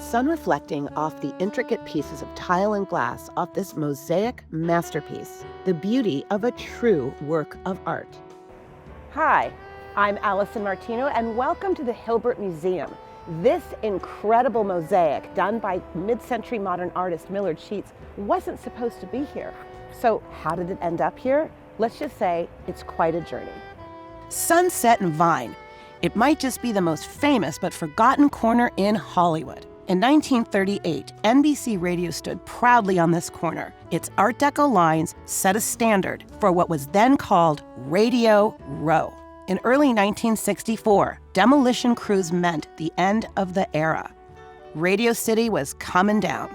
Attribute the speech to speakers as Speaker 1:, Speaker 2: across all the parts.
Speaker 1: sun reflecting off the intricate pieces of tile and glass off this mosaic masterpiece, the beauty of a true work of art. Hi, I'm Alison Martino, and welcome to the Hilbert Museum. This incredible mosaic done by mid-century modern artist Millard Sheets wasn't supposed to be here. So how did it end up here? Let's just say it's quite a journey. Sunset and Vine. It might just be the most famous but forgotten corner in Hollywood. In 1938, NBC Radio stood proudly on this corner. Its Art Deco lines set a standard for what was then called Radio Row. In early 1964, demolition crews meant the end of the era. Radio City was coming down.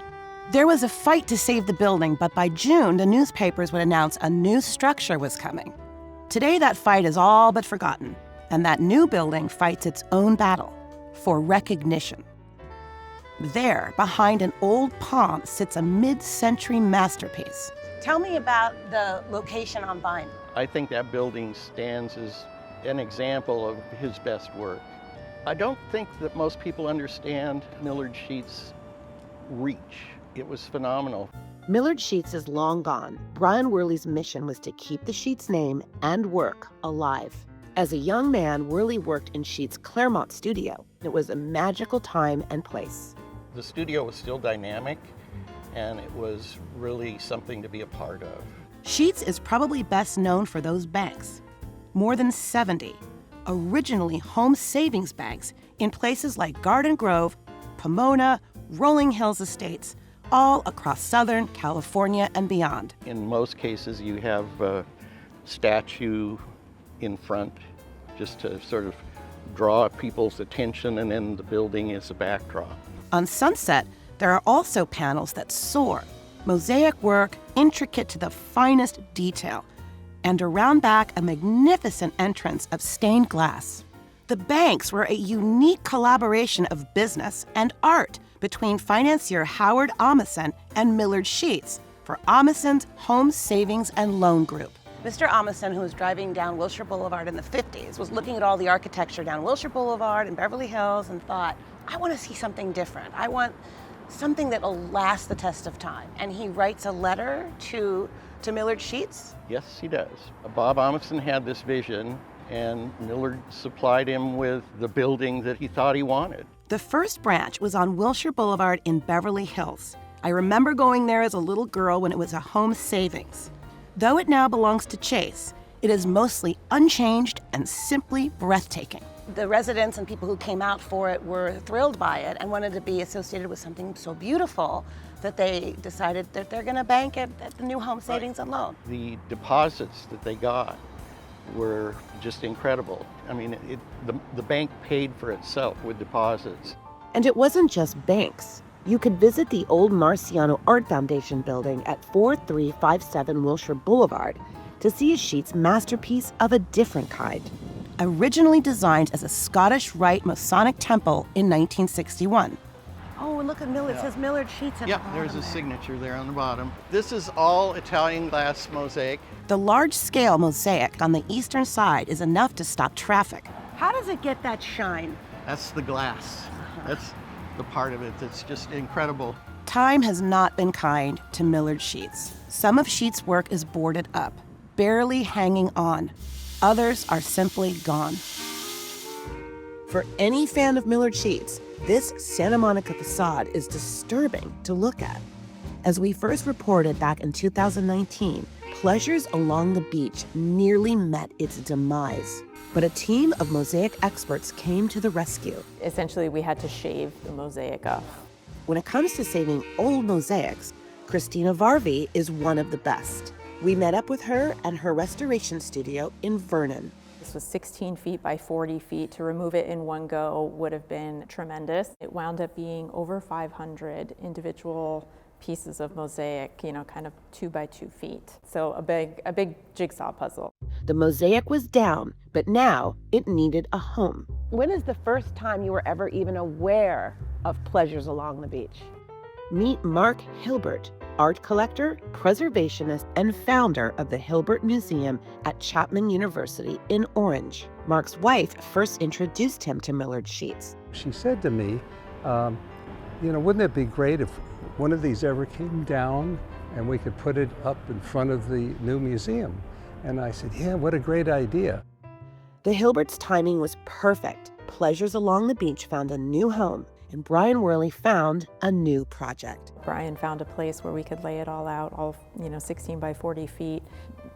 Speaker 1: There was a fight to save the building, but by June, the newspapers would announce a new structure was coming. Today, that fight is all but forgotten, and that new building fights its own battle for recognition. There, behind an old palm, sits a mid-century masterpiece. Tell me about the location on Vine.
Speaker 2: I think that building stands as an example of his best work. I don't think that most people understand Millard Sheets' reach. It was phenomenal.
Speaker 1: Millard Sheets is long gone. Brian Worley's mission was to keep the Sheets name and work alive. As a young man, Worley worked in Sheets' Claremont studio. It was a magical time and place.
Speaker 2: The studio was still dynamic, and it was really something to be a part of.
Speaker 1: Sheets is probably best known for those banks. More than 70, originally home savings banks in places like Garden Grove, Pomona, Rolling Hills Estates, all across Southern California and beyond.
Speaker 2: In most cases, you have a statue in front just to sort of draw people's attention, and then the building is a backdrop.
Speaker 1: On Sunset, there are also panels that soar, mosaic work intricate to the finest detail, and around back a magnificent entrance of stained glass. The banks were a unique collaboration of business and art between financier Howard Amundsen and Millard Sheets for Amundsen's Home Savings and Loan Group. Mr. Amundsen, who was driving down Wilshire Boulevard in the 50s, was looking at all the architecture down Wilshire Boulevard in Beverly Hills and thought, I want to see something different. I want something that'll last the test of time. And he writes a letter to Millard Sheets?
Speaker 2: Yes, he does. Bob Amundsen had this vision, and Millard supplied him with the building that he thought he wanted.
Speaker 1: The first branch was on Wilshire Boulevard in Beverly Hills. I remember going there as a little girl when it was a home savings. Though it now belongs to Chase, it is mostly unchanged and simply breathtaking. The residents and people who came out for it were thrilled by it and wanted to be associated with something so beautiful that they decided that they're going to bank it at the new Home Savings and Loan.
Speaker 2: The deposits that they got were just incredible. I mean, the bank paid for itself with deposits.
Speaker 1: And it wasn't just banks. You could visit the old Marciano Art Foundation building at 4357 Wilshire Boulevard to see a Sheets masterpiece of a different kind. Originally designed as a Scottish Rite Masonic temple in 1961. Oh, and look at Millard. It says Millard Sheets at the bottom.
Speaker 2: There's a signature there on the bottom. This is all Italian glass mosaic.
Speaker 1: The large-scale mosaic on the eastern side is enough to stop traffic. How does it get that shine?
Speaker 2: That's the glass. That's the part of it that's just incredible.
Speaker 1: Time has not been kind to Millard Sheets. Some of Sheets' work is boarded up, barely hanging on. Others are simply gone. For any fan of Millard Sheets, this Santa Monica facade is disturbing to look at. As we first reported back in 2019, pleasures along the beach nearly met its demise. But a team of mosaic experts came to the rescue.
Speaker 3: Essentially, we had to shave the mosaic off.
Speaker 1: When it comes to saving old mosaics, Christina Varvey is one of the best. We met up with her and her restoration studio in Vernon.
Speaker 3: This was 16 feet by 40 feet. To remove it in one go would have been tremendous. It wound up being over 500 individual pieces of mosaic, kind of 2 by 2 feet. So a big jigsaw puzzle.
Speaker 1: The mosaic was down, but now it needed a home. When is the first time you were ever even aware of pleasures along the beach? Meet Mark Hilbert, art collector, preservationist, and founder of the Hilbert Museum at Chapman University in Orange. Mark's wife first introduced him to Millard Sheets.
Speaker 4: She said to me, wouldn't it be great if one of these ever came down and we could put it up in front of the new museum? And I said, yeah, what a great idea.
Speaker 1: The Hilberts' timing was perfect. Pleasures Along the Beach found a new home, and Brian Worley found a new project.
Speaker 3: Brian found a place where we could lay it all out, all 16 by 40 feet,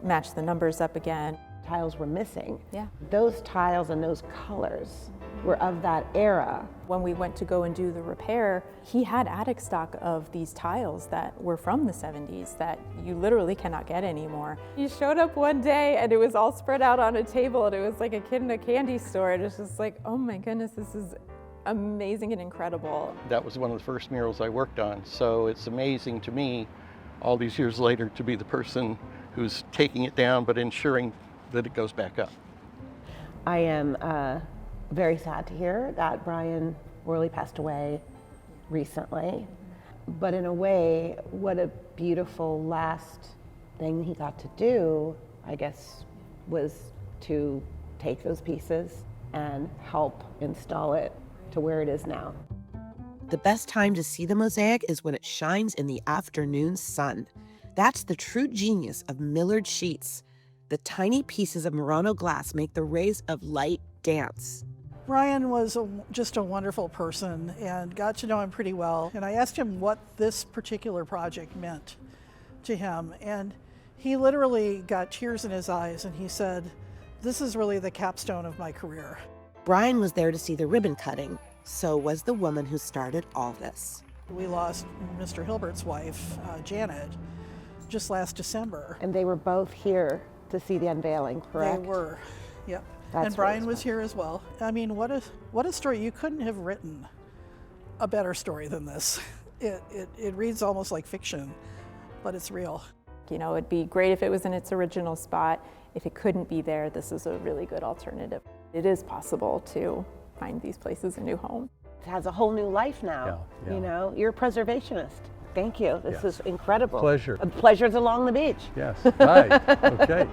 Speaker 3: match the numbers up again.
Speaker 1: Tiles were missing.
Speaker 3: Yeah.
Speaker 1: Those tiles and those colors were of that era.
Speaker 3: When we went to go and do the repair, he had attic stock of these tiles that were from the 70s that you literally cannot get anymore. He showed up one day and it was all spread out on a table and it was like a kid in a candy store. It was just like, oh my goodness, this is amazing and incredible.
Speaker 2: That was one of the first murals I worked on, so it's amazing to me all these years later to be the person who's taking it down but ensuring that it goes back up.
Speaker 1: I am very sad to hear that Brian Worley passed away recently, but in a way, what a beautiful last thing he got to do, I guess, was to take those pieces and help install it to where it is now. The best time to see the mosaic is when it shines in the afternoon sun. That's the true genius of Millard sheets. The tiny pieces of Murano glass make the rays of light dance.
Speaker 5: Brian was just a wonderful person and got to know him pretty well. And I asked him what this particular project meant to him. And he literally got tears in his eyes and he said, "This is really the capstone of my career."
Speaker 1: Brian was there to see the ribbon cutting. So was the woman who started all this.
Speaker 5: We lost Mr. Hilbert's wife, Janet, just last December.
Speaker 1: And they were both here to see the unveiling, correct?
Speaker 5: They were, yep.
Speaker 1: That's
Speaker 5: and Brian
Speaker 1: really
Speaker 5: was here as well. I mean, what a story. You couldn't have written a better story than this. It reads almost like fiction, but it's real.
Speaker 3: It'd be great if it was in its original spot. If it couldn't be there, this is a really good alternative. It is possible to find these places a new home.
Speaker 1: It has a whole new life now.
Speaker 4: Yeah.
Speaker 1: You're a preservationist. Thank you. This is incredible.
Speaker 4: Pleasure.
Speaker 1: Pleasures along the beach.
Speaker 4: Yes, right, okay.